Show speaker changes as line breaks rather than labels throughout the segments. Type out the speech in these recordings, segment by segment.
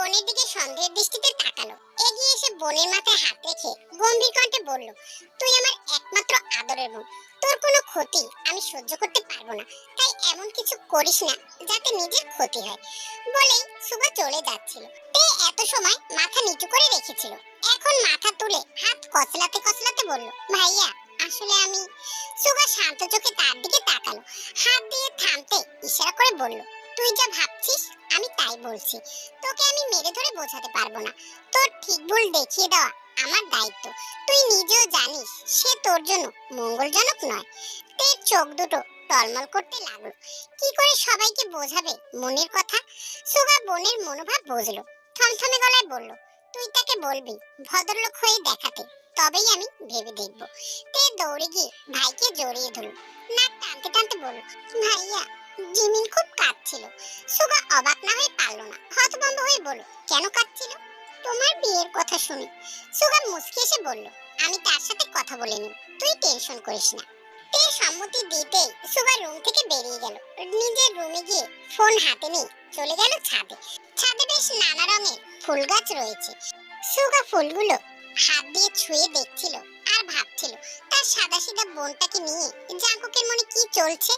বোনের দিকে সন্দেহের দৃষ্টিতে তাকালো। এগিয়ে এসে বোনের মাথায় হাত রেখে গম্ভীর কণ্ঠে বলল, তুই আমার একমাত্র আদরের বোন। তোর কোনো ক্ষতি আমি সহ্য করতে পারবো না। তাই এমন কিছু করিস না যাতে নিজের ক্ষতি হয়। বলেই সুগা চলে যাচ্ছিল। তে এত সময় মাথা নিচু করে রেখেছিল, এখন মাথা তুলে হাত কচলাতে কচলাতে বলল, ভাইয়া আসলে আমি। সুগা শান্ত চোখে তার দিকে তাকালো, হাত দিয়ে থামতে ইশারা করে বলল, তুই যা ভাবছিস আমি তাই বলছি। তোকে আমি মেরে ধরে বোঝাতে পারবো না। তোর ঠিক ভুল দেখিয়ে দেওয়া আমার দায়িত্ব। তুই নিজেও জানিস সে তোর জন্য মঙ্গলজনক নয়। তের চোখ দুটো টলমল করতে লাগলো। কি করে সবাইকে বোঝাবে মনের কথা? সুগা বোনের মনোভাব বুঝলো, থমথমে গলায় বলল, তুই তাকে বলবি ভদ্রলোক হয়ে দেখাতে, তবেই আমি ভেবে দেখব। তে দৌড়ে গিয়ে ভাইকে জড়িয়ে ধরল, নাক টানতে টানতে বলল, ভাইয়া জিমিন খুব কাঁদছিল। সুগা অবাক না হয়ে পারল না, হতভম্ব হয়ে বলল, কেন কাঁদছিল? তোমার বিয়ের কথা শুনে। সুগা মুচকি এসে বলল, আমি তার সাথে কথা বলে নেব, তুই টেনশন করিস না। তে সম্মতি দিতেই সুগা রুম থেকে বেরিয়ে গেল। নিজের রুমে গিয়ে ফোন হাতে নিয়ে চলে গেল ছাদে। ছাদে বেশ নানা রঙের ফুল গাছ রয়েছে। সুগা ফুলগুলো হাত দিয়ে ছুঁয়ে দেখছিল আর ভাবছিল তার সাদাসিধা বোনটাকে নিয়ে জাঙ্কুকের মনে কি চলছে।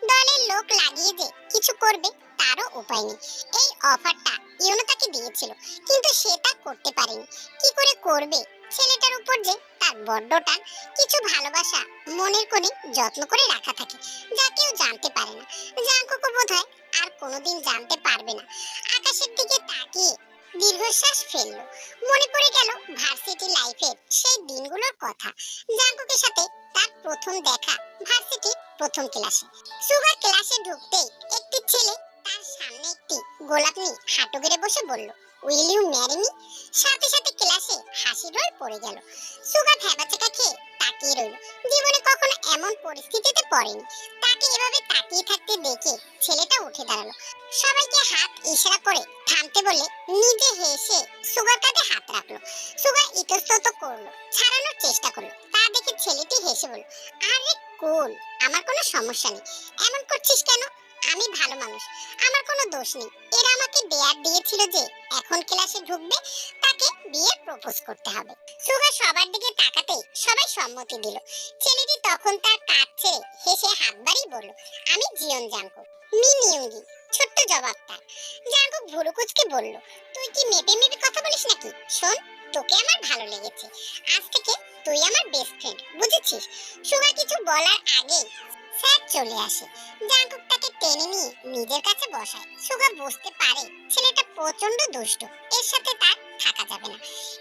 দলের লোক লাগিয়ে যে কিছু করবে তারও উপায় নেই। এই অফারটা ইউনো তাকে দিয়েছিল, কিন্তু সে তা করতে পারেনি। কি করে করবে? ছেলেটার উপর যে তার বড্ড টান। কিছু ভালোবাসা মনের কোণে যত্ন করে রাখা থাকে, যা কেউ জানতে পারে না। জাঙ্কুকও বোধহয় আর কোনোদিন জানতে পারবে না। আকাশের দিকে তাকিয়ে দীর্ঘশ্বাস ফেললো। মনে পড়ে গেল ভার্সিটি লাইফের সেই দিনগুলোর কথা। জাঙ্কুকের সাথে তার প্রথম দেখা ভার্সিটি প্রথম ক্লাসে। সুগা ক্লাসে ঢুকতেই একটি ছেলে তার সামনে একটি গোলাপ নিয়ে হাঁটু গেড়ে বসে বলল, উইল ইউ ম্যারি মি? সাথে সাথে ক্লাসে হাসি রোল পড়ে গেল। সুগা ভ্যাবাচাকা খেয়ে তাকিয়ে রইল। জীবনে কখনো এমন পরিস্থিতিতে পড়েনি। তাকে এভাবে তাকিয়ে থাকতে দেখে ছেলেটা উঠে দাঁড়ালো। সবাইকে হাত ইশারা করে থামতে বলে নিজে হেসে সুগার কাঁধে হাত রাখলো। সুগা ইতস্তত করলো, ছাড়ানোর চেষ্টা করলো। তা দেখে ছেলেটি হেসে বলল, আরে কুল, আমার কোনো সমস্যা নেই। এমন করছিস কেন? আমি ভালো মানুষ, আমার কোনো দোষ নেই। এরা আমাকে ডেয়ার দিয়েছিল যে এখন ক্লাসে ঢুকবে তাকে বিয়ে প্রপোজ করতে হবে। সুগা সবার দিকে তাকাতেই সবাই সম্মতি দিল। ছেলেটি তখন তার কাঁধ ছেড়ে হেসে হাত বাড়িয়ে বলল, আমি জিয়ন জাঙ্কুক, মি নিয়ঙ্গি। ছোট্ট জবাব তার। জাঙ্কুক ভুরু কুঁচকে বলল, তুই কি মেপে মেপে কথা বলিস নাকি? শোন, তোকে আমার ভালো লেগেছে। আজ থেকে তুই আমার বেস্ট ফ্রেন্ড, বুঝেছিস? সুগা কিছু বলার আগেই স্যার চলে আসে। জাঙ্কুক তাকে টেনে নিয়ে নিজের কাছে বসায়। সুগা বুঝতে পারে ছেলেটা প্রচন্ড দুষ্ট, এর সাথে তার থাকা যাবে না,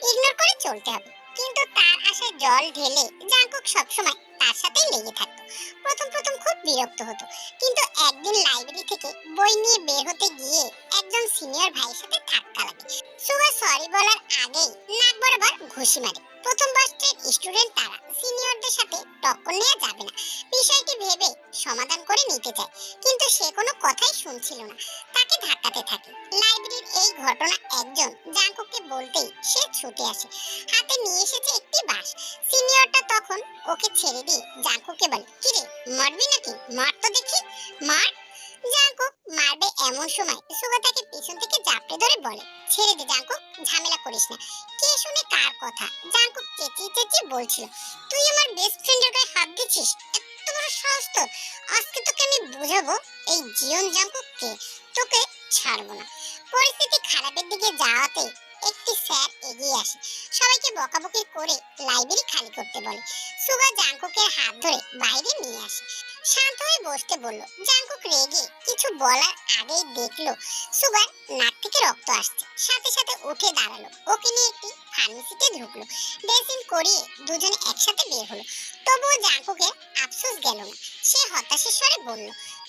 ইগনোর করে চলতে হবে। কিন্তু তার আশায় জল ঢেলে জাঙ্কুক সবসময় তার সাথেই লেগে থাকতো। প্রথম প্রথম খুব বিরক্ত হতো, কিন্তু একদিন লাইব্রেরি থেকে বই নিয়ে বের হতে গিয়ে একজন সিনিয়র ভাইয়ের সাথে ধাক্কা লাগে। সুগা সরি বলার আগেই নাক বরাবর ঘুষি মারে। প্রথম বর্ষের স্টুডেন্ট তারা, সিনিয়রদের সাথে টক্কর নেওয়া যাবে না, বিষয়টি ভেবে সমাধান করে নিতে চায়। কিন্তু সে কোনো কথাই শুনছিল না, তাকে ধাক্কাতে থাকে। লাইব্রেরির এই ঘটনা একজন জাঙ্কুককে বলতেই সে ছুটে আসে। হাতে নিয়ে এসেছে একটি বাঁশ। সিনিয়রটা তখন ওকে ছেড়ে দিয়ে জাঙ্কুককে বলে, কিরে মারবি নাকি? মার তো দেখি, মার। জাঙ্কুক মারবে এমন সময় সুগা তাকে পিছন থেকে জাপটে ধরে বলে, ছেড়ে দে জাঙ্কুক, ঝামেলা করিস না। কে শুনে কার কথা? জাঙ্কুক চেঁচিয়ে চেঁচিয়ে বলছিল, তুই আমার বেস্ট ফ্রেন্ডের গায়ে হাত দিচ্ছিস? এত বড় সাহস তোর! আজকে তোকে আমি বুঝাবো এই জিয়ন জাঙ্কুককে, তোকে ছাড়বো না। পরিস্থিতি খারাপের দিকে যাওয়াতে একটি স্যার এগিয়ে আসে, সবাইকে বকাবকি করে লাইব্রেরি খালি করতে বলে। সুগা জাঙ্কুকের হাত ধরে বাইরে নিয়ে আসে, শান্ত হয়ে বসতে বলল। জাঙ্কুক রেগে কিছু বলার আগেই দেখলো সুগার নাক থেকে রক্ত আসছে। সাথে সাথে উঠে দাঁড়ালো, ওকে নিয়ে একটি ফার্মেসিতে ঢুকলো। ড্রেসিং করিয়ে দুজনে একসাথে বের হলো। তবুও জাঙ্কুকের আফসোস গেল না। সে হতাশের স্বরে বলল,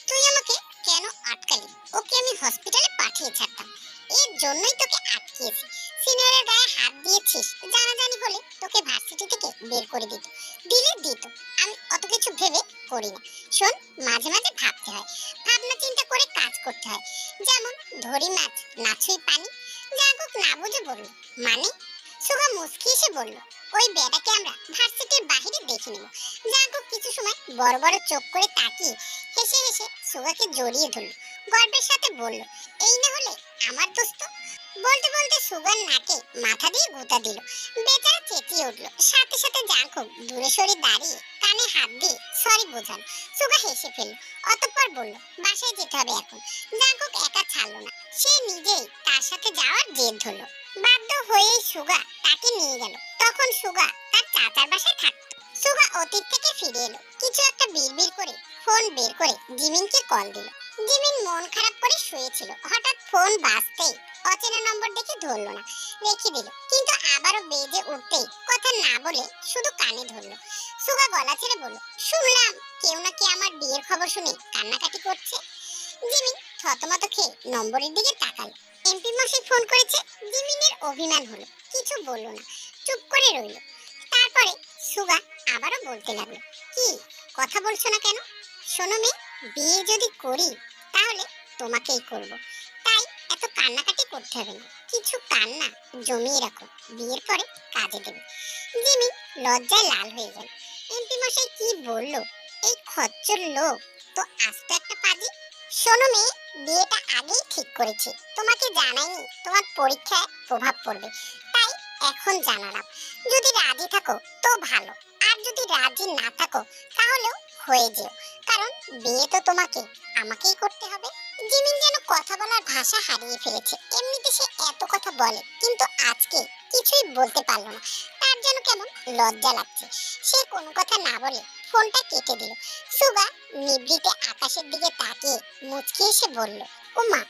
তুই আমাকে কেন আটকালি? ওকে আমি হসপিটালে পাঠিয়ে ছাড়তাম, এর জন্যই তোকে আটকিয়েছি। সিনিয়রের গায়ে হাত দিয়েছিস, জানাজানি হলে তোকে ভার্সিটি থেকে বের করে দিত, দিলে দিত। আমি অত কিছু ভেবে করি না। শোন, মাঝে মাঝে ভাবতে হয়, ভাবনা চিন্তা করে কাজ করতে হয়। যেমন ধরি মাছ না ছুঁই পানি। জাঙ্কুক না বুঝে বলল, মানে? সুগা মুচকি এসে বলল, ওই বেটাকে আমরা ভার্সিটির বাহিরে দেখে নেব। জাঙ্কুক কিছু সময় বড় বড় চোখ করে তাকিয়ে হেসে হেসে সুগাকে জড়িয়ে ধরল। গর্বের সাথে বলল, এই না হলে আমার দোস্ত। বলতে বলতে সুগার নাকে মাথা দিয়ে গুঁতা দিল। বেচারা চেঁচিয়ে উঠল। সাথে সাথে জাঙ্কুক দূরে সরে দাঁড়িয়ে কানে হাত দিয়ে সরি বোঝাল। সুগা হেসে ফেলল। অতঃপর বলল, বাসায় যেতে হবে এখন। জাঙ্কুক একা ছাড়লো না, সে নিজেই তার সাথে যাওয়ার জেদ ধরল। বাধ্য হয়েই সুগা তাকে নিয়ে গেল। তখন সুগা তার চাচার বাসায় থাকতো। সুগা অতীত থেকে ফিরে এলো। কিছু একটা বিড়বিড় করে ফোন বের করে জিমিনকে কল দিল। জিমিন মন খারাপ করে শুয়েছিল। হঠাৎ ফোন বাজতেই অচেনা নম্বর দেখে ধরলো না, রেখে দিল। কিন্তু আবারও বেজে উঠতেই কথা না বলে শুধু কানে ধরলো। সুগা গলা ছেড়ে বলল, শুনলাম কেউ নাকি আমার বিয়ের খবর শুনে কান্নাকাটি করছে। জিমিন থতমত খেয়ে নম্বরের দিকে তাকালো। এমপি মশাই ফোন করেছে। জিমিনের অভিমান হলো, কিছু বলল না, চুপ করে রইল। তারপরে সুগা আবারও বলতে লাগলো, কি কথা বলছো না কেন? শোনো মেয়ে, বিয়ে যদি করি তাহলে তোমাকেই করব, তাই এত কান্নাকাটি করতে হবে না। কিছু কান্না জমিয়ে রাখো, বিয়ের পরে কাজে দেবে। জিমি লজ্জায় লাল হয়ে গেল। এমপি মশাই কি বললো? এই খচ্চর লোক তো আস্ত একটা পাজি। শোনো মেয়ে, বিয়েটা আগেই ঠিক করেছি, তোমাকে জানাইনি তোমার পরীক্ষায় প্রভাব পড়বে, তাই এখন জানালাম। যদি রাজি থাকো তো ভালো, আর যদি রাজি না থাকো তাহলেও হয়ে যেও, কারণ বিয়ে তো তোমাকে আমাকেই করতে হবে। জিমিন যেন কথা বলার ভাষা হারিয়ে ফেলেছে। এমনিতে সে এত কথা বলে, কিন্তু আজকে কিছুই বলতে পারলো না। তার যেন কেমন লজ্জা লাগছে। সে কোনো কথা না বলে ফোনটা কেটে দিল। সুগা নিভৃতে আকাশের দিকে তাকিয়ে মুচকি এসে বলল, ওমা,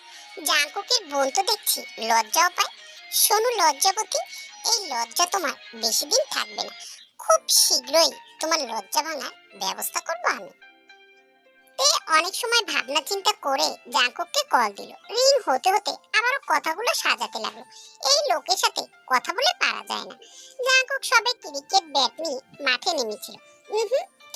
জাঙ্কুকের বোন তো দেখছি লজ্জাও পায়। শোনো লজ্জাবতী, এই লজ্জা তোমার বেশি দিন থাকবে না। খুব শীঘ্রই তোমার লজ্জা ভাঙার ব্যবস্থা করবো আমি। অনেক সময় ভাবনা চিন্তা করে জাঙ্কুককে কল দিল। রিং হতে হতে আবারও কথাগুলো সাজাতে লাগলো। এই লোকের সাথে কথা বলে পারা যায় না। জাঙ্কুক সবে ক্রিকেট ব্যাট নিয়ে মাঠে নেমেছিল।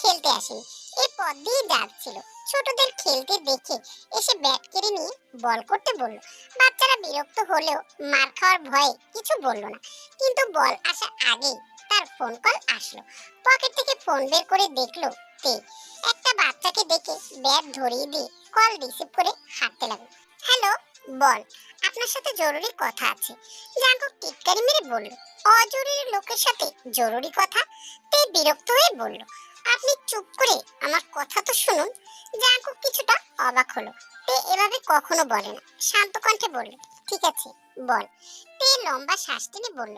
খেলতে আসেনি, এই পথ দিয়ে যাচ্ছিল। ছোটদের খেলতে দেখে এসে ব্যাট কেড়ে নিয়ে বল করতে বলল। বাচ্চারা বিরক্ত হলেও মার খাওয়ার ভয়ে কিছু বলল না। কিন্তু বল আসার আগেই তার ফোন কল আসলো। পকেট থেকে ফোন বের করে দেখলো তে। একটা বাচ্চাকে দেখে ব্যাগ ধরিয়ে দিয়ে কল রিসিভ করে হাঁটতে লাগলো। হ্যালো, বল, আপনার সাথে জরুরি কথা আছে। জাঙ্কুক টিটকারি মেরে বলল, অজরুরি লোকের সাথে জরুরি কথা? তে বিরক্ত হয়ে বলল, আপনি চুপ করে আমার কথা তো শুনুন। জাঙ্কুক কিছুটা অবাক হলো। তে এভাবে কখনো বলে না। শান্ত কণ্ঠে বলল, ঠিক আছে, বল। তে লম্বা শ্বাস টেনে বলল,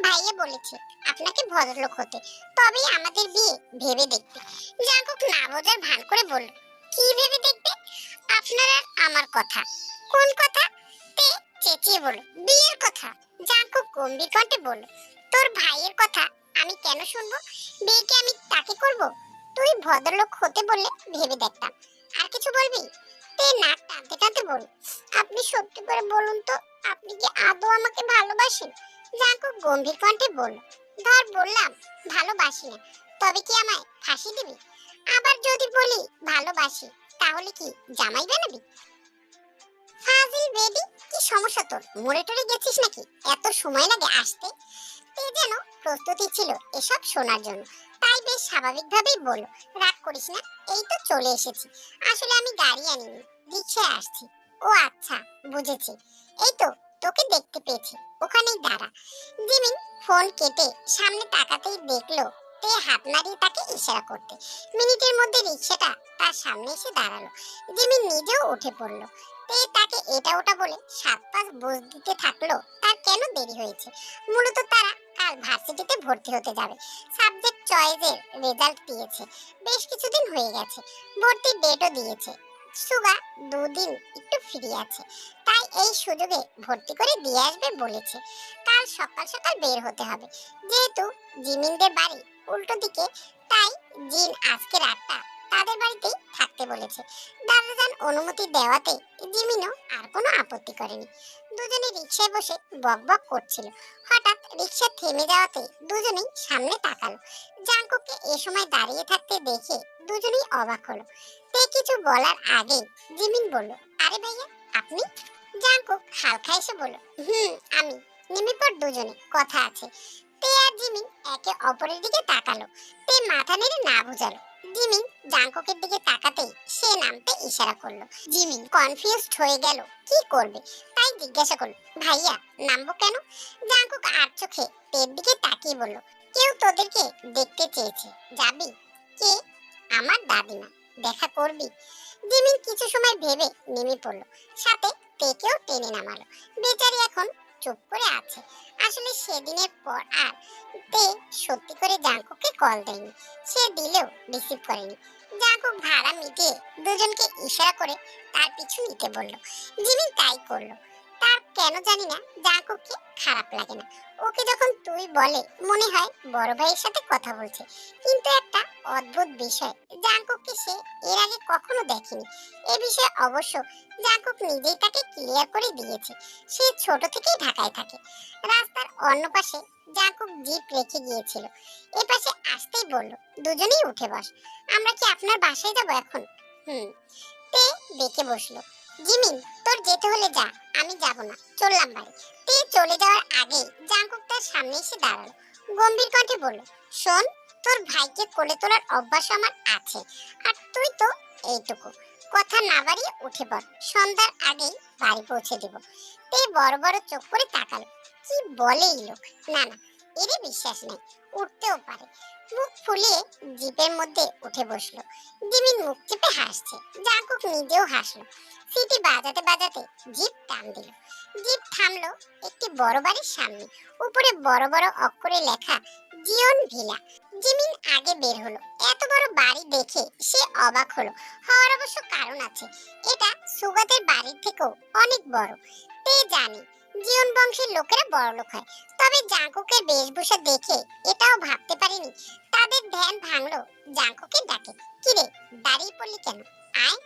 ভাইয়া বলেছে আপনাকে ভদ্রলোক হতে, তবেই আমাদের বিয়ে ভেবে দেখতে। জাঙ্কুক না বোঝার ভান করে বলল, কি ভেবে দেখবে? আপনার আর আমার কথা। কোন কথা? তে চেঁচিয়ে বলল, বিয়ের কথা। জাঙ্কুক গম্ভীর কণ্ঠে বলল, তোর ভাইয়ের কথা আমি কেন শুনবো? বিয়ে কি আমি তাকে করব? তুই ভদ্রলোক হতে বললে ভেবে দেখতাম। আর কিছু বলবি? তে নাক টানতে টানতে বলল, আপনি সত্যি করে বলুন তো, আপনি কি আদৌ আমাকে ভালোবাসেন? জাঙ্কুক গম্ভীর কণ্ঠে বলল, ধর বললাম ভালোবাসি না, তবে কি আমায় ফাঁসি দিবি? আবার যদি বলি ভালোবাসি, তাহলে কি জামাই বানাবি? ফাজিল বেডি, কি সমস্যা তোর? মরে টরে গেছিস নাকি? এত সময় লাগে আসতে? তে যেন প্রস্তুতি ছিল এসব শোনার জন্য, তাই বেশ স্বাভাবিকভাবেই বলল, রাগ করিস না, এই তো চলে এসেছি। আসলে আমি গাড়ি আনিনি, রিক্সায় আসছি। ও আচ্ছা, বুঝেছি। এই তো তোকে দেখতে পেয়েছি, ওখানেই দাঁড়া। জিমিন ফোন কেটে সামনে তাকাতেই দেখলো তে হাত নাড়িয়ে তাকে ইশারা করতে। মিনিটের মধ্যে রিক্সাটা তার সামনে এসে দাঁড়ালো। জিমিন নিজেও উঠে পড়লো। তে তাকে এটা ওটা বলে 7-5 বুঝ দিতে থাকলো তার কেন দেরি হয়েছে। মূলত তারা কাল ভার্সিটিতে ভর্তি হতে যাবে। সাবজেক্ট চয়েসের রেজাল্ট দিয়েছে, বেশ কিছুদিন হয়ে গেছে। ভর্তির ডেটও দিয়েছে। সুগা 2 দিন একটু ফ্রি আছে, তাই এই সুযোগে ভর্তি করে দিয়ে আসবে বলেছে। কাল সকাল সকাল বের হতে হবে, যেহেতু জিমিনদের বাড়ি উল্টো দিকে, তাই জিন আজকে রাতটা তাদের বাড়িতেই থাকতে বলেছে। দাদাজান অনুমতি দেওয়াতে জিমিনও আর কোনো আপত্তি করেনি। দুজনে রিকশায় বসে বকবক করছিল। হঠাৎ রিকশা থেমে যাওয়াতে দুজনেই সামনে তাকালো। জাঙ্কুককে এ সময় দাঁড়িয়ে থাকতে দেখে দুজনেই অবাক হলো। তে কিছু বলার আগেই জিমিন বলল, আরে ভাইয়া, আপনি? জাঙ্কুক হালকা এসে বলল, আমি। নেমে পর দুজনে কথা আছে। তে আর জিমিন একে অপরের দিকে তাকালো। তে মাথা নেড়ে না বুঝালো। জিমিন জাংকুকের দিকে তাকাতেই সে নামতে ইশারা করলো। জিমিন কনফিউজড হয়ে গেল কি করবে, তাই জিজ্ঞাসা করলো, ভাইয়া নামবো কেন? জাংকুক আর চোখে তের দিকে তাকিয়ে বলল, কেউ তোদেরকে দেখতে চেয়েছে, যাবি? কে? আমার দাদিমা। দেখা করবি? জিমিন কিছু সময় ভেবে নেমে পড়ল, সাথে তেকেও টেনে নামালো। বেচারি এখন চুপ করে আছে। আসলে সেদিনের পর আর তে সত্যি করে জাংকুককে কল দেয়নি, সে দিলেও রিসিভ করেনি। জাংকুক ভাড়া মিটিয়ে দুজনকে ইশারা করে তার পিছু নিতে বলল। জিমিন তাই করলো। তার কেন জানি না জাংকুককে খারাপ লাগে না। ওকে যখন তুই বলে মনে হয় বড় ভাইয়ের সাথে কথা বলছে। কিন্তু একটা অদ্ভুত বিষয়, জাংকুককে সে এর আগে কখনো দেখেনি। এ বিষয়ে অবশ্য জাংকুক নিজেই তাকে ক্লিয়ার করে দিয়েছে। সে ছোট থেকেই ঢাকায় থাকে। রাস্তার অন্য পাশে জাংকুক জিপ রেখে গিয়েছিল। এ পাশে আসতেই বলল, দুজনেই উঠে বস। আমরা কি আপনার বাসায় যাব এখন? তে দেখে বসলো। জিমিন তোর যেতে হলে যা, আমি যাব না, চললাম বাড়ি। তে চলে যাওয়ার আগে জাংকুক তার সামনে এসে দাঁড়ালো। গম্ভীর কণ্ঠে বলল, শোন, তোর ভাইকে কোলে তোলার অভ্যাস আমার আছে, আর তুই তো এইটুকু। কথা না বাড়িয়ে উঠে পড়, সন্ধ্যার আগেই বাড়ি পৌঁছে দেব। তে বড় বড় চোখ করে তাকালো। কি বলে এই লোক? না না, এরই বিশ্বাস নেই, উঠতেও পারে। মুখ ফুলিয়ে জিপের মধ্যে উঠে বসলো। জিমিন মুখ চেপে হাসছে। জাংকুক নিজেও হাসলো। সিটি বাজাতে বাজাতে জিপ টান দিল। জিপ থামলো একটি বড় বাড়ির সামনে। উপরে বড় বড় অক্ষরে লেখা জিওন ভিলা। জিমিন আগে বের হলো। এত বড় বাড়ি দেখে সে অবাক হলো। হওয়ার অবশ্য কারণ আছে, এটা সুগাতের বাড়ির থেকেও অনেক বড়। তে জানে জিওন বংশের লোকেরা বড়লোক হয়, তবে জাংকুকের বেশভূষা দেখে এটাও ভাবতে পারেনি। তাদের ধ্যান ভাঙলো জাংকুকের ডাকে। কিরে, দাঁড়িয়ে পড়লি কেন? আয়।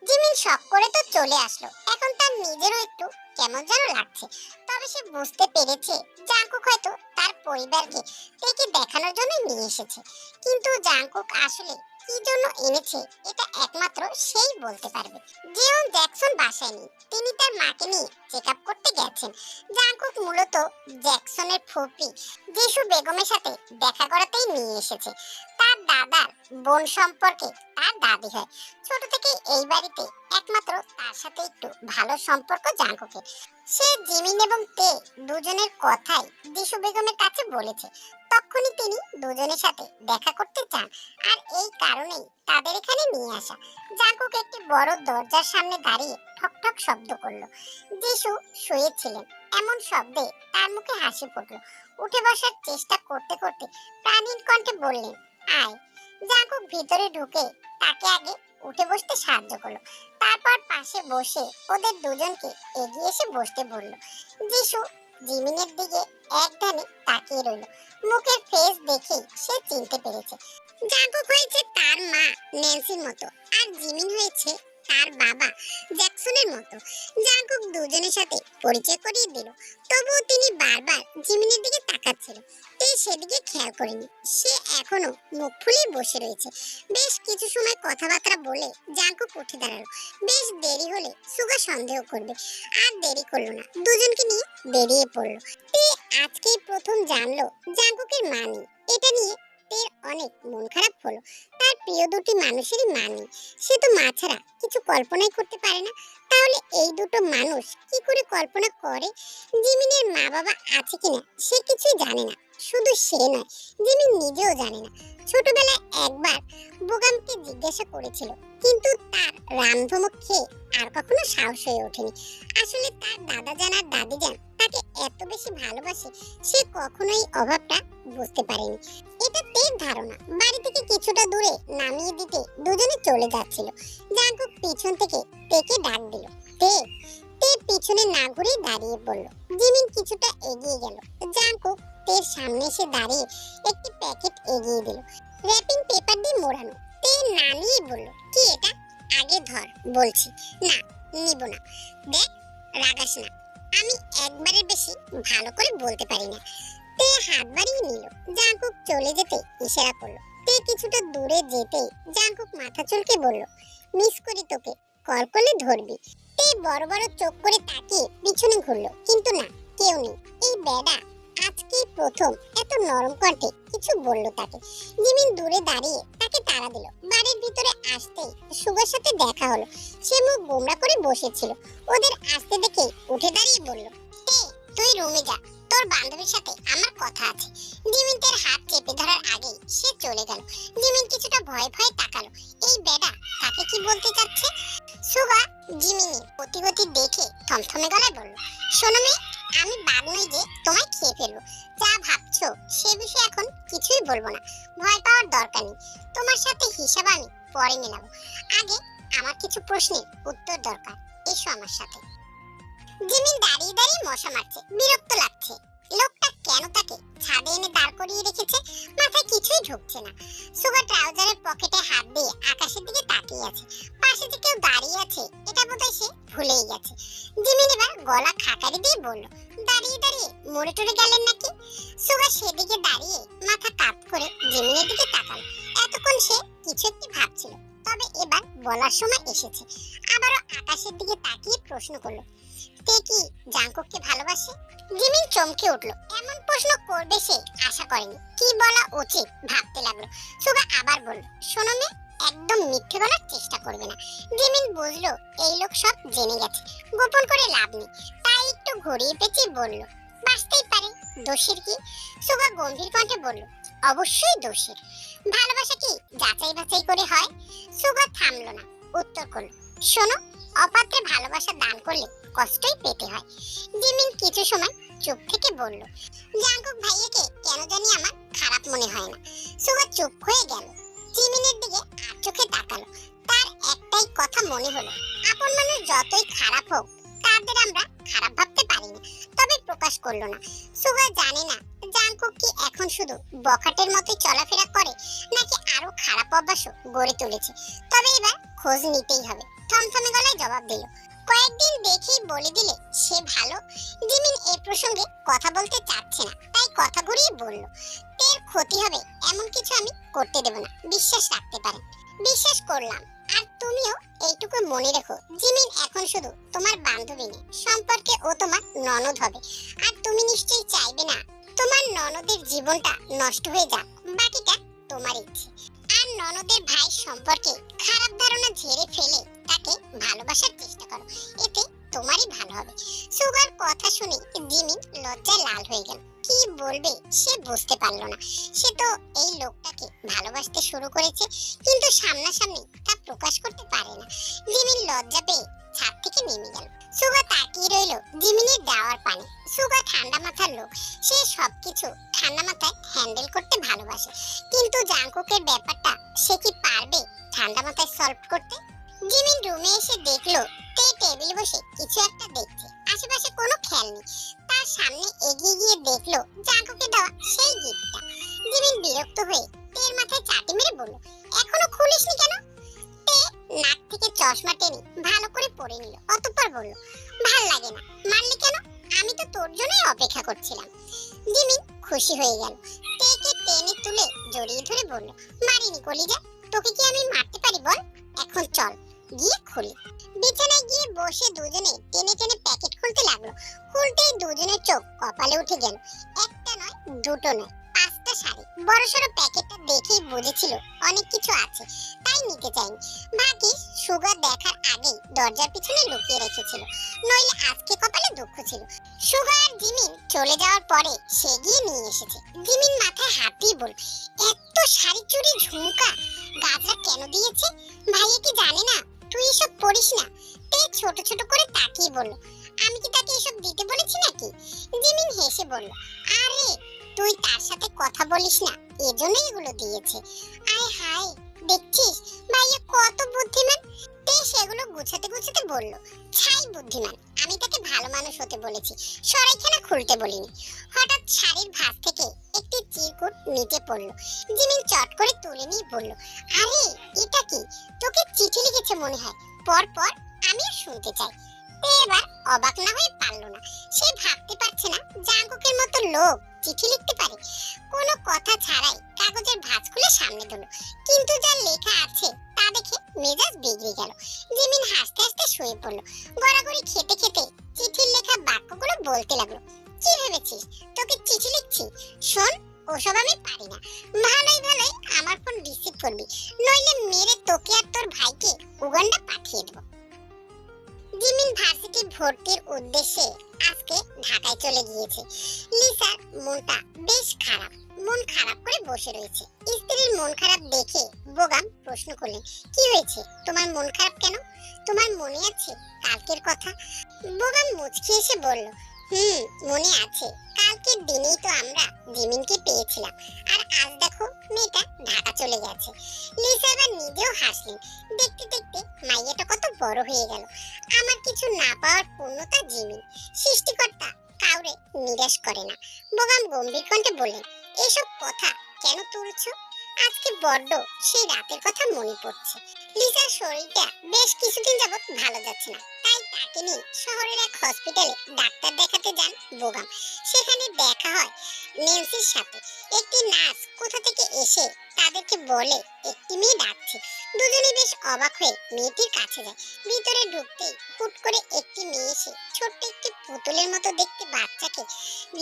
জিমিন শখ করে তো চলে আসলো। এখন তার নিজেরও একটু কেমন যেন লাগছে। তবে সে বুঝতে পেরেছে জাংকুক হয়তো তার পরিবারকে তেকে দেখানোর জন্য নিয়ে এসেছে। কিন্তু জাংকুক আসলে কি জন্য এনেছে এটা একমাত্র সেই বলতে পারবে। জিওন জ্যাকসন বাসায় নেই, তিনি তার মাকে নিয়ে চেক আপ করতে গেছেন। জাংকুক মূলত জ্যাকসনের ফুপি যিশু বেগমের সাথে দেখা করাতেই নিয়ে এসেছে। তার দাদার বোন সম্পর্কে তার দাদি হয়। ছোট থেকে এই বাড়িতে একমাত্র তার সাথে একটু ভালো সম্পর্ক জাংকুকের। সে জিমিন এবং তে দুজনের কথাই যিশু বেগমের কাছে বলেছে। তখনই তিনি দুজনের সাথে দেখা করতে চান, আর এই কারণেই তাদের এখানে নিয়ে আসা। জাংকুক একটি বড় দরজার সামনে দাঁড়িয়ে ঠক ঠক শব্দ করলো। যিশু শুয়েছিলেন। এমন শব্দে তার মুখে হাসি ফুটলো। উঠে বসার চেষ্টা করতে করতে প্রাণীর কণ্ঠে বললেন, আয়। জাংকুক ভিতরে ঢুকে তাকে আগে উঠে বসতে সাহায্য করলো। তারপর পাশে বসে ওদের দুজনকে এগিয়ে এসে বসতে বলল। যিশু জিমিনের দিকে একধানে তাকিয়ে রইল। মুখের ফেস দেখেই সে চিনতে পেরেছে। জাংকুক হয়েছে তার মা ন্যান্সির মতো, আর জিমিন হয়েছে তার বাবা জ্যাকসনের মতো। জাংকুক দুজনের সাথে পরিচয় করিয়ে দিল, তবুও তিনি বারবার জিমিনের দিকে তাকাচ্ছিল। তে সেদিকে খেয়াল করেনি। সে এখনো মুখ ফুলিয়ে বসে রয়েছে। বেশ কিছু সময় কথাবার্তা বলে জাংকুক উঠে দাঁড়ালো। বেশ দেরি হলে সুগা সন্দেহ করবে, আর দেরি করলো না, দুজনকে নিয়ে বেরিয়ে পড়লো। তে আজকেই প্রথম জানলো জাংকুকের মা নেই। এটা নিয়ে তের অনেক মন খারাপ হলো। তার প্রিয় দুটি মানুষেরই মা নেই। সে তো মা ছাড়া কিছু কল্পনাই করতে পারে না। তাহলে এই দুটো মানুষ কি করে কল্পনা করে? জিমিনের মা বাবা আছে কিনা সে কিছুই জানে না। শুধু সে নয়, জিমিন নিজেও জানে না। ছোটবেলায় একবার বোগামকে জিজ্ঞাসা করেছিল, কিন্তু তার রামধমক খেয়ে আর কখনো সাহস হয়ে ওঠেনি। আসলে তার দাদা জান আর দাদি জান তাকে এত বেশি ভালোবাসে, সে কখনোই অভাবটা বুঝতে পারেনি। এটা তের ধারণা। বাড়ি থেকে কিছুটা দূরে নামিয়ে দিতে দুজনে চলে যাচ্ছিল। জাংকুক পিছন থেকে তেকে ডাক দিল, তে। তে পিছনে না ঘুরে দাঁড়িয়ে পড়ল। জিমিন কিছুটা এগিয়ে গেল। জাংকুক তের সামনে এসে দাঁড়িয়ে একটি প্যাকেট এগিয়ে দিল, র্যাপিং পেপার দিয়ে মোড়ানো। তে না নিয়ে বলল, কি এটা? আগে ধর বলছি। না, নিব না। দেখ, রাগাস না, আমি একবারের বেশি ভালো করে বলতে পারি না। তে হাত বাড়িয়ে নিল। জাংকুক চলে যেতে ইশারা করলো। তে কিছুটা দূরে যেতেই জাংকুক মাথা চুলকে বলল, মিস করি তোকে, কল করলে ধরবি। তে বড় বড় চোখ করে তাকিয়ে পিছনে ঘুরলো, কিন্তু না, কেউ নেই। এই বেডা আজকেই প্রথম এত নরম কণ্ঠে কিছু বলল তাকে। জিমিন দূরে দাঁড়িয়ে তাকে ডাকে তাড়া দিল। বাড়ির ভিতরে আসতেই সুগার সাথে দেখা হলো। সে মুখ গোমড়া করে বসেছিল। ওদের আসতে দেখে উঠে দাঁড়িয়ে বলল, তুই রুমে যা, তোর বান্ধবীর সাথে আমার কথা আছে। জিমিন তার হাত চেপে ধরার আগেই সে চলে গেল। জিমিন কিছুটা ভয় ভয়ে তাকালো। এই বেডা তাকে কি বলতে চাচ্ছে? সুগা জিমিনের প্রতিগতি দেখে থমথমে গলায় বলল, শোনো মেয়ে, আমি বাঘ নই যে তোমায় খেয়ে ফেলবো। যা ভাবছো সে বিষয়ে এখন কিছুই বলবো না। ভয় পাওয়ার দরকার নেই। তোমার সাথে হিসাব আমি পরে মেলাবো। আগে আমার কিছু প্রশ্নের উত্তর দরকার। এসো আমার সাথে। জিমিন দাঁড়িয়ে দাঁড়িয়ে মশা মারছে। বিরক্ত লাগছে। লোকটা কেন তাকে ছাদে এনে দাঁড় করিয়ে রেখেছে? মাথায় কিছুই ঢুকছে না। সুগা ট্রাউজারের পকেটে হাত দিয়ে আকাশের দিকে তাকিয়ে আছে। পাশে যে কেউ দাঁড়িয়ে আছে এটা বোধহয় সে ভুলেই গেছে। জিমিন এবার গলা খাকারি দিয়ে বলল, দাঁড়িয়ে দাঁড়িয়ে মরে টরে গেলেন নাকি? সুগা সেদিকে দাঁড়িয়ে মাথা কাত করে জিমিনের দিকে তাকালো। এতক্ষণ সে কিছু একটি ভাবছিল, তবে এবার বলার সময় এসেছে। আবারও আকাশের দিকে তাকিয়ে প্রশ্ন করলো, তে কি জাঙ্কুককে ভালোবাসে? জিমিন চমকে উঠল। এমন প্রশ্ন করবে সে আশা করেনি। কি বলা উচিত ভাবতে লাগলো। সুগা আবার বলল, শোনো মেয়ে, একদম মিথ্যে বলার চেষ্টা করবে না। জিমিন বুঝলো এই লোক সব জেনে গেছে, গোপন করে লাভ নেই। তাই একটু ঘুরিয়ে পেঁচিয়ে বলল, বাঁচতেই পারে, দোষের কি? সুগা গম্ভীর কণ্ঠে বলল, অবশ্যই দোষের। ভালোবাসা কি যাচাই বাছাই করে হয়? সুগা থামলো না, উত্তর করলো, শোনো, অপাত্রে ভালোবাসা দান করলে কষ্টই পেতে হয়। জিমিন কিছু সময় চুপ থেকে বলল, জাঙ্কুক ভাইয়াকে কেন জানি আমার খারাপ মনে হয় না। সুগা চুপ হয়ে গেল। জিমিনের দিকে আর চোখে তাকালো। তার একটাই কথা মনে হলো, আপন মানুষ যতই খারাপ হোক তাদের আমরা খারাপ ভাবতে পারি না, তবে প্রকাশ করলো না। সুগা জানে না জাঙ্কুক কি এখন শুধু বখাটের মতোই চলাফেরা করে, নাকি আরো খারাপ অভ্যাসও গড়ে তুলেছে। তবে এবার খোঁজ নিতেই হবে। থমথমে গলায় জবাব দিল, কয়েকদিন দেখেই বলে দিলে সে ভালো। জিমিন এই প্রসঙ্গে কথা বলতে চাচ্ছে না, তাই কথা ঘুরিয়ে বলল, তের ক্ষতি হবে এমন কিছু আমি করতে দেব না, বিশ্বাস রাখতে পারেন। বিশ্বাস করলাম। আর তুমিও এইটুকু মনে রেখো, জিমিন এখন শুধু তোমার বান্ধবী নেই, সম্পর্কে ও তোমার ননদ হবে। আর তুমি নিশ্চয়ই চাইবে না তোমার ননদের জীবনটা নষ্ট হয়ে যাক। বাকিটা তোমার ইচ্ছে। আর ননদের ভাই সম্পর্কে খারাপ ধারণা ঝেড়ে ফেলে তাকে ভালোবাসার চেষ্টা করো, এতে তোমারই ভালো হবে। সুগার কথা শুনে জিমিন লজ্জায় লাল হয়ে গেল। কি বলবে সে বুঝতে পারলো না। সে তো এই লোকটাকে ভালোবাসতে শুরু করেছে, কিন্তু সামনাসামনি তা প্রকাশ করতে পারে না। জিমিন লজ্জা পেয়ে ছাদ থেকে নেমে গেল। সুগা তাকিয়ে রইল জিমিনের দেওয়ার পানে। সুগা ঠান্ডা মাথার লোক, সে সবকিছু ঠান্ডা মাথায় হ্যান্ডেল করতে ভালোবাসে। কিন্তু জাঙ্কুকের ব্যাপারটা সে কি পারবে ঠান্ডা মাথায় সলভ করতে? জিমিন রুমে এসে দেখলো তে টেবিলে বসে কিছু একটা দেখছে। আশেপাশে কোনো খেয়াল নেই। তার সামনে এগিয়ে গিয়ে দেখলো জাঙ্কুকে দেওয়া সেই গিফটটা। জিমিন বিরক্ত হয়ে তের মাথায় চাটি মেরে বলল, এখনো খুলিসনি কেন? তে নাক থেকে চশমা টেনে ভালো করে পরে নিল। অতঃপর বলল, ভাল লাগে না। মারলি কেন? আমি তো তোর জন্যই অপেক্ষা করছিলাম। জিমিন খুশি হয়ে গেল। তেকে টেনে তুলে জড়িয়ে ধরে বলল, মারিনি কলিজা, তোকে কি আমি মারতে পারি বল? এখন চল গিয়ে খুলি। বিছানায় গিয়ে বসে দুজনে টেনে টেনে প্যাকেট খুলতে লাগলো। খুলতেই দুজনের চোখ কপালে উঠে গেল। একটা নয়, দুটো নয়, 5টা শাড়ি। বড়সড় প্যাকেটটা দেখেই বুঝেছিল অনেক কিছু আছে, তাই নিতে চাইনি। ভাগ্যিস সুগার দেখার আগেই দরজার পিছনে লুকিয়ে রেখেছিল, নইলে আজকে কপালে দুঃখ ছিল। সুগার আর জিমিন চলে যাওয়ার পরে সে গিয়ে নিয়ে এসেছে। জিমিন মাথায় হাত দিয়ে বল, এত শাড়ি চুড়ি ঝুমকা গাজরা কেন দিয়েছে? ভাইয়া কি জানে না তুই এসব পড়িস না? তে ছোট ছোট করে তাকিয়ে বলল, আমি কি তাকে এসব দিতে বলেছি নাকি? জিমিন হেসে বলল, আরে তুই তার সাথে কথা বলিস না, এজন্যই এগুলো দিয়েছে। আয় হায়, দেখছিস ভাইয়া কত বুদ্ধিমান। তে সেগুলো গুছাতে গুছাতে বলল, ছাই বুদ্ধিমান, আমি তাকে ভালো মানুষ হতে বলেছি, সরাইখানা খুলতে বলিনি। হঠাৎ শাড়ির ভাঁজ থেকে একটি চিরকুট নিচে পড়লো। জিমিন চট করে তুলে নিয়ে বলল, আরে এটা কি? তোকে চিঠি লিখেছে মনে হয়, পর পর, আমিও শুনতে চাই। তে এবার অবাক না হয়ে পারলো না। সে ভাবতে পারছে না জাঙ্কুকের মতো লোক চিঠি লিখতে পারে। কোনো কথা ছাড়াই কাগজের ভাঁজ খুলে সামনে দিল, কিন্তু যা লেখা আছে তা দেখে মেজাজ বিগড়ে গেল। জিমিন হাসতে হাসতে শুয়ে পড়লো। গড়াগড়ি খেতে খেতে চিঠির লেখা বাক্যগুলো বলতে লাগলো, কি ভেবেছিস তোকে চিঠি লিখছি? শোন, ওসব আমি পারি না। ভালোই ভালোই আমার ফোন রিসিভ করবি, নইলে মেরে তোকে আর তোর ভাইকে উগান্ডা পাঠিয়ে দেব। জিমিন ভার্সিটি ভর্তির উদ্দেশ্যে আজকে ঢাকায় চলে গিয়েছে। লিসার মনটা বেশ খারাপ, মন খারাপ করে বসে রয়েছে। স্ত্রীর মন খারাপ দেখে বোগাম প্রশ্ন করলেন, কি হয়েছে, তোমার মন খারাপ কেন? তোমার মনে আছে কালকের কথা? বোগাম মুচকি এসে বলল, মনে আছে, কালকের দিনেই তো আমরা জিমিনকে পেয়েছিলাম, আর আজ দেখো মেয়েটা ঢাকা চলে গেছে। লিসা এবার নিজেও হাসলেন, দেখতে দেখতে মাইয়াটা কত বড় হয়ে গেল। আমার কিছু না পাওয়ার পূর্ণতা জিমিন, সৃষ্টিকর্তা কাউরে নিরাশ করে না। বোগাম গম্ভীর কণ্ঠে বললেন, এসব কথা কেন তুলছো? আজকে বড্ড সেই রাতের কথা মনে পড়ছে। লিসার শরীরটা বেশ কিছুদিন যাবত ভালো যাচ্ছে না, তাই তাকে নিয়ে শহরের এক হসপিটালে ডাক্তার দেখাতে যান বোগাম। সেখানে দেখা হয় নেন্সির সাথে। একটি নার্স কোথা থেকে এসে তাদেরকে বলে একটি মেয়ে ডাকছে। দুজনেই বেশ অবাক হয়ে মেয়েটির কাছে যায়। ভিতরে ঢুকতেই হুট করে একটি মেয়ে এসে ছোট্ট একটি পুতুলের মতো দেখতে বাচ্চাকে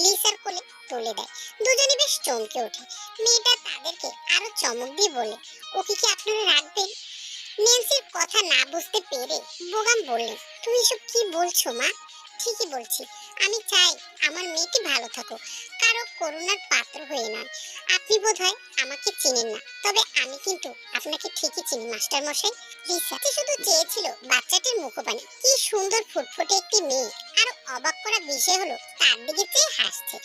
লিসার কোলে তুলে দেয়। দুজনেই বেশ চমকে ওঠে। মেয়েটা তাদেরকে আরো চমক দিয়ে বলে, ওকে কি আপনারা রাখবেন? নেন্সির কথা না বুঝতে পেরে বোগাম বললেন, তুমি এসব কি বলছো মা? ঠিকই বলছি, আমি চাই আমার মেয়েটি ভালো থাকুক, কারো করুণার পাত্র হয়ে নয়। আপনি বোধহয় আমাকে চিনেন না, তবে আমি কিন্তু আপনাকে ঠিকই চিনি মাস্টার মশাই। লিসা শুধু চেয়েছিল বাচ্চাটির মুখপানে, কি সুন্দর ফুটফুটে একটি মেয়ে। আরো অবাক করা বিষয় হলো তার দিকে চেয়ে হাসছে।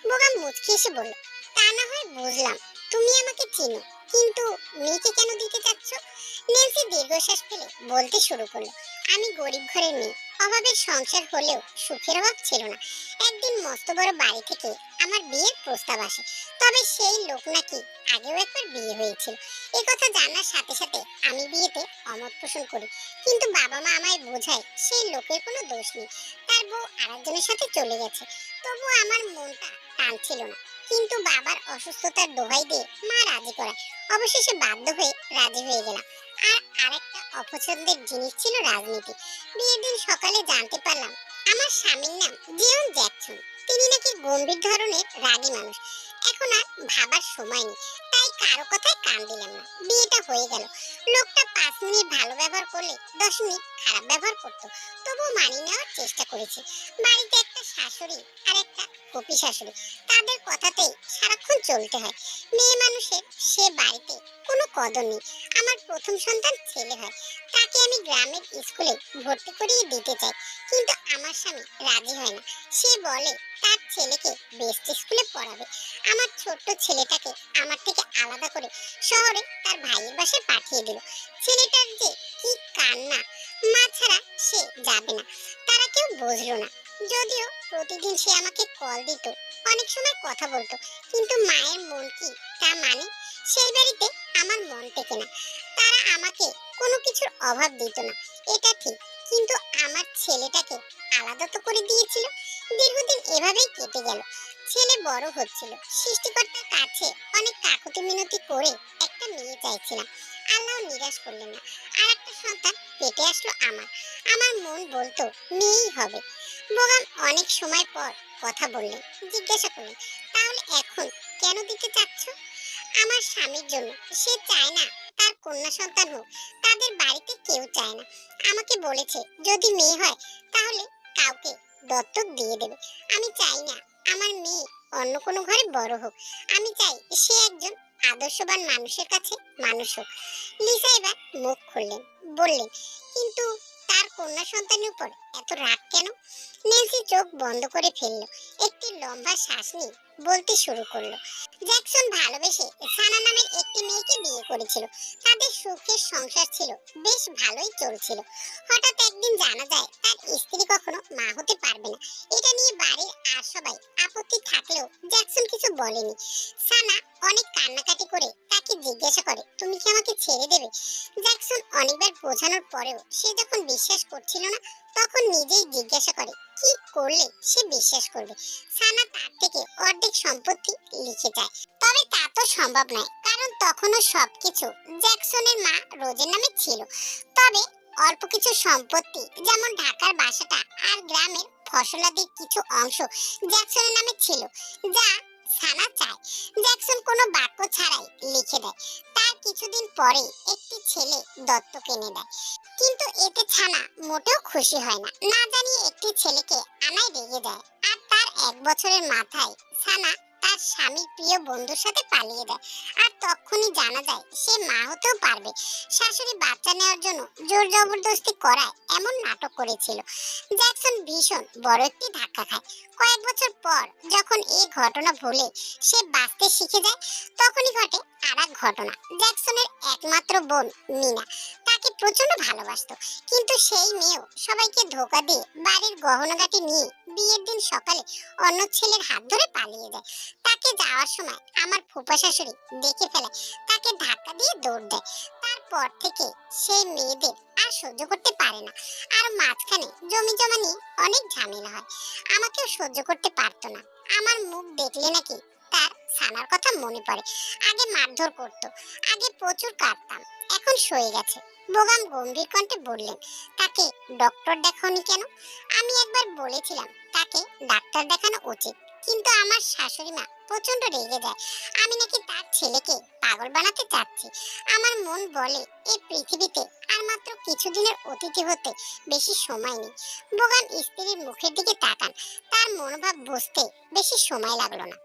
বোগাম মুচকি এসে বলল, তা না হয় বুঝলাম তুমি আমাকে চিনো, কিন্তু মেয়েকে কেন দিতে চাচ্ছ? নেন্সি দীর্ঘশ্বাস ফেলে বলতে শুরু করলো, আমি গরিব ঘরের মেয়ে, অভাবের সংসার হলেও সুখের অভাব ছিল না। একদিন মস্ত বড় বাড়ি থেকে আমার বিয়ের প্রস্তাব আসে, তবে সেই লোক নাকি আগেও একবার বিয়ে হয়েছিল। এই কথা জানার সাথে সাথে আমি বিয়েতে অমত পোষণ করি, কিন্তু বাবা মা আমায় বোঝায় সেই লোকের কোনো দোষ নেই, তার বউ আরেকজনের সাথে চলে গেছে। তবু আমার মনটা টানছিল না, কিন্তু বাবার অসুস্থতার দোহাই দিয়ে মা রাজি করায়। অবশেষে বাধ্য হয়ে রাজি হয়ে গেলাম। আর আরেকটা অপছন্দের জিনিস ছিল রাজনীতি। বিয়ের দিন সকালে জানতে পারলাম আমার স্বামীর নাম জিওন জ্যাকসন। তিনি নাকি গম্ভীর ধরনের রাগী মানুষ। এখন আর ভাবার সময় নেই, তাই কারো কথায় কান দিলাম না। বিয়েটা হয়ে গেল। লোকটা 5 মিনিট ভালো ব্যবহার করলে 10 মিনিট খারাপ ব্যবহার করতো, তবুও মানিয়ে নেওয়ার চেষ্টা করেছি। বাড়িতে একটা শাশুড়ি আর একটা কপি শাশুড়ি, তাদের কথাতেই সারাক্ষণ চলতে হয়। মেয়ে মানুষের সে বাড়িতে কোনো কদর নেই। আমার প্রথম সন্তান ছেলে হয়, তাকে আমি গ্রামের স্কুলে ভর্তি করিয়ে দিতে চাই, কিন্তু আমার স্বামী রাজি হয় না। সে বলে তার ছেলেকে বেস্ট স্কুলে পড়াবে। আমার ছোট্ট ছেলেটাকে আমার থেকে আলাদা করে শহরে তার ভাইয়ের বাসায় পাঠিয়ে দিল। ছেলেটার যে কি কান্না, মা ছাড়া সে যাবে না, তারা কেউ বুঝলো না। যদিও প্রতিদিন সে আমাকে কল দিত, অনেক সময় কথা বলতো, কিন্তু মায়ের মন কি তা মানে? সেই বাড়িতে আমার মন টেকে না। তারা আমাকে কোনো কিছুর অভাব দিত না, এটা ঠিক, কিন্তু আমার ছেলেটাকে আলাদা তো করে দিয়েছিল। দীর্ঘদিন এভাবেই কেটে গেল। ছেলে বড় হচ্ছিল, সৃষ্টিকর্তার কাছে অনেক কাকুতি মিনতি করে একটা মেয়ে চাইছিলাম, আল্লাহ নিরাশ করলেন না। আর একটা সন্তান পেটে আসলো আমার। আমার মন বলতো মেয়েই হবে। বোগাম অনেক সময় পর কথা বললেন, জিজ্ঞাসা করলেন, তাহলে এখন কেন দিতে চাচ্ছ? আমার স্বামীর জন্য। সে চায় না তার কন্যা সন্তান হোক, তাদের বাড়িতে কেউ চায় না। আমাকে বলেছে যদি মেয়ে হয় তাহলে কাউকে দত্তক দিয়ে দেবে। আমি চাই না আমার মেয়ে অন্য কোনো ঘরে বড় হোক। আমি চাই সে একজন আদর্শবান মানুষের কাছে মানুষ হোক। লিসা এবার মুখ খুললেন, বললেন, কিন্তু তার কন্যা সন্তানের উপর এত রাগ কেন? নেন্সি চোখ বন্ধ করে ফেললো, একটি লম্বা শ্বাস নিয়ে বলতে শুরু করলো, জ্যাকসন ভালোবেসে সানা নামের একটি মেয়েকে বিয়ে করেছিল। তাদের সুখের সংসার ছিল, বেশ ভালোই চলছিল। হঠাৎ একদিন জানা যায় তার স্ত্রী কখনো মা হতে পারবে না। এটা নিয়ে বাড়ির আর সবাই আপত্তি থাকলেও জ্যাকসন কিছু বলেনি। সানা অনেক কান্নাকাটি করে তাকে জিজ্ঞাসা করে, তুমি কি আমাকে ছেড়ে দেবে? জ্যাকসন অনেকবার বোঝানোর পরেও সে যখন বিশ্বাস করছিল না, তখন নিজেই জিজ্ঞাসা করে কি করলে সে বিশ্বাস করবে। সানা তার থেকে অর্ধেক সম্পত্তি লিখে যায়, তবে তা তো সম্ভব নয়, কারণ তখনও সবকিছু জ্যাকসনের মা রোজের নামে ছিল। তবে অল্প কিছু সম্পত্তি, যেমন ঢাকার বাসাটা আর গ্রামের ফসলাদির কিছু অংশ জ্যাকসনের নামে ছিল, যা সানা চায় জ্যাকসন কোনো বাক্য ছাড়াই লিখে দেয়। তার কিছুদিন পরে একটি ছেলে দত্তক এনে দেয়, কিন্তু এতে ছানা মোটেও খুশি হয় না। না জানিয়ে একটি ছেলেকে আনায় রেগে যায়। আর তার 1 বছরের মাথায় ছানা তার স্বামীর প্রিয় বন্ধুর সাথে পালিয়ে দেয়। আর তখনই জানা যায় সে মা হতেও পারবে। শাশুড়ি বাচ্চা নেওয়ার জন্য জোর জবরদস্তি করায় এমন নাটক করেছিল। জ্যাকসন ভীষণ বড় একটি ধাক্কা খায়। কয়েক বছর পর যখন এই ঘটনা ভুলে সে বাঁচতে শিখে যায়, তখনই ঘটে আর এক ঘটনা। জ্যাকসনের একমাত্র বোন মিনা তাকে প্রচন্ড ভালোবাসতো, কিন্তু সেই মেয়েও সবাইকে ধোকা দিয়ে বাড়ির গহনাগাটি নিয়ে বিয়ের দিন সকালে অন্য ছেলের হাত ধরে পালিয়ে যায়। তাকে যাওয়ার সময় আমার ফুপা শাশুড়ি দেখে ফেলে, তাকে ধাক্কা দিয়ে দৌড় দেয়। তারপর থেকে সেই মেয়েদের আর সহ্য করতে পারে না। আর মাঝখানে জমি জমা নিয়ে অনেক ঝামেলা হয়। আমাকেও সহ্য করতে পারতো না। আমার মুখ দেখলে নাকি তার সানার কথা মনে পড়ে। আগে মারধর করতো, আগে প্রচুর কাঁদতাম, এখন সয়ে গেছে। বোগাম গম্ভীর কণ্ঠে বললেন, তাকে ডক্টর দেখাওনি কেন? আমি একবার বলেছিলাম তাকে ডাক্তার দেখানো উচিত, কিন্তু আমার শাশুড়ি মা প্রচন্ড রেগে যায়। আমি নাকি তার ছেলেকে পাগল বানাতে চাচ্ছি। আমার মন বলে এই পৃথিবীতে আর মাত্র কিছুদিনের অতিথি হতে বেশি সময় নেই। বোগাম স্ত্রীর মুখের দিকে তাকান। তার মনোভাব বুঝতে বেশি সময় লাগলো না।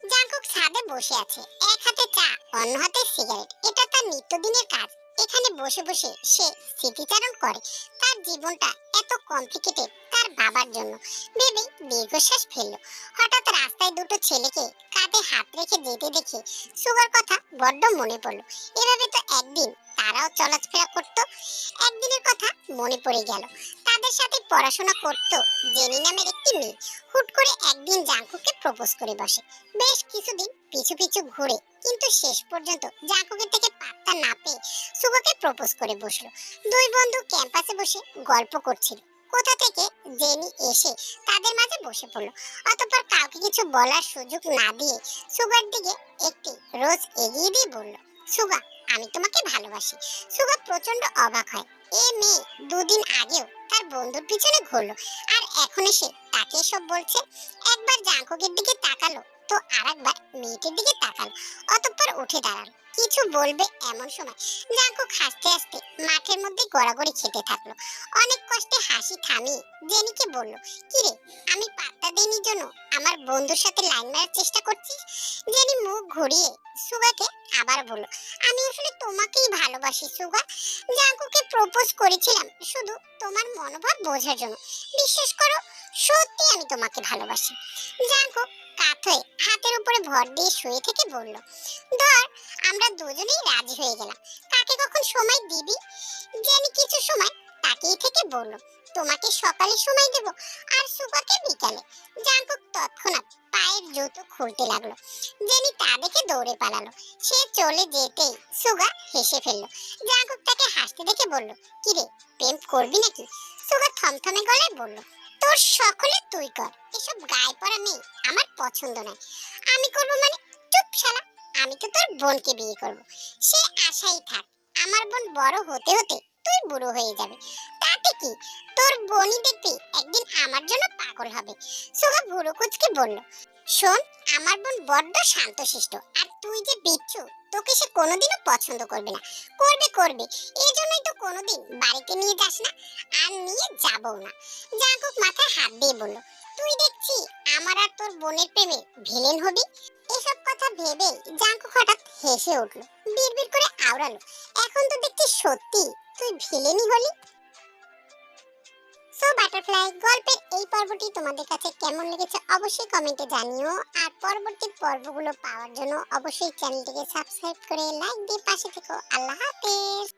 জাঙ্কুক ছাদে বসে আছে, এক হাতে চা, অন্য হাতে সিগারেট। এটা তার নিত্যদিনের কাজ। এখানে বসে বসে সে স্মৃতিচারণ করে। তার জীবনটা এত কমপ্লিকেটেড তার বাবার জন্য ভেবে দীর্ঘশ্বাস ফেললো। হঠাৎ রাস্তায় দুটো ছেলেকে কাঁধে হাত রেখে যেতে দেখে সুগার কথা বড্ড মনে পড়লো। এভাবে তো একদিন তারাও চলাফেরা করতো। একদিনের কথা মনে পড়ে গেল, তাদের সাথে পড়াশোনা করতো জেনি নামের একটি মেয়ে। হুট করে একদিন জাঙ্কুককে প্রপোজ করে বসে। বেশ কিছুদিন পিছু পিছু ঘুরে, কিন্তু শেষ পর্যন্ত জাঙ্কুকের থেকে পাত্তা না পেয়ে সুগাকে প্রপোজ করে বসলো। দুই বন্ধু ক্যাম্পাসে বসে গল্প করছিল। কোথা থেকে জেনি এসে তাদের মাঝে বসে পড়লো। অতঃপর কাউকে কিছু বলার সুযোগ না দিয়ে সুগার দিকে একটি রোজ এগিয়ে দিয়ে বলল, সুগা, আমি তোমাকে ভালোবাসি। সুগা প্রচন্ড অবাক হয়। এ মেয়ে দুদিন আগেও তার বন্ধুর পিছনে ঘুরলো, আর এখন এসে তাকে এসব বলছে। একবার জাঙ্কুকের দিকে তাকালো, তো আরেকবার মেয়েটির দিকে তাকালো। অতঃপর উঠে দাঁড়ালো। কিছু বলবে এমন সময় জাঙ্কুক হাসতে হাসতে মাঠের মধ্যে গড়াগড়ি খেতে থাকলো। অনেক কষ্টে হাসি থামিয়ে জেনিকে বলল, কিরে, আমি পাত্তা দেইনি জন্য আমার বন্ধুর সাথে লাইন মারার চেষ্টা করছিস? জেনি মুখ ঘুরিয়ে সুগাকে আবার বলল, আমি আসলে তোমাকেই ভালোবাসি সুগা। জাঙ্কুকে প্রপোজ করেছিলাম শুধু তোমার মনোভাব বোঝার জন্য। বিশ্বাস করো, সত্যি আমি তোমাকে ভালোবাসি। জাঙ্কুক কাত হয়ে হাতের উপরে ভর দিয়ে শুয়ে থেকে বলল, ধর, আমরা দুজনেই রাজি হয়ে গেলাম। কাকে কখন সময় দিবি? জেনি কিছু সময় তাকিয়ে থেকে বলল, তোমাকে সকালে সময় দেব, আর সুগাকে বিকালে। জাঙ্কুক তৎক্ষণাৎ পায়ের জুতো খুলতে লাগলো। জেনি তা দেখে দৌড়ে পালালো। সে চলে যেতেই সুগা হেসে ফেললো। জাঙ্কুক তাকে হাসতে দেখে বলল, কিরে, প্রেম করবি নাকি? সুগা থমথমে গলায় বলল, তোর সকলে তুই কর, এসব গায়ে পড়া মেয়ে আমার পছন্দ নয়। আমি করব মানে? চুপ শালা, আমি তো তোর বোনকে বিয়ে করব। সে আশাই থাক, আমার বোন বড় হতে হতে তুই বুড়ো হয়ে যাবে। তাতে কি, তোর বোনই দেখবি একদিন আমার জন্য পাগল হবে। সুগা ভুরু কুচকে বলল, শোন, আমার বোন বড্ড শান্তশিষ্ট, আর তুই যে বিচ্ছু, তোকে সে কোনোদিনও পছন্দ করবে না। করবে করবে, এই জন্যই তো কোনোদিন বাড়িতে নিয়ে যাস না, আর নিয়ে যাবও না। জাঙ্কুক মাথায় হাত দিয়ে বলল, তুই দেখছি আমার আর তোর বোনের প্রেমে ভিলেন হবি। এসব কথা ভেবে জাঙ্কুক হঠাৎ হেসে উঠল, বিড়বিড় করে আওড়ালো, এখন তো দেখছি সত্যি তুই ভিলেনই হলি। সো বাটারফ্লাই গল্পের এই পর্বটি তোমাদের কাছে কেমন লেগেছে অবশ্যই কমেন্টে জানিও। আর পরবর্তী পর্বগুলো পাওয়ার জন্য অবশ্যই চ্যানেলটিকে সাবস্ক্রাইব করে লাইক দিয়ে পাশে থেকো। আল্লাহ হাফেজ।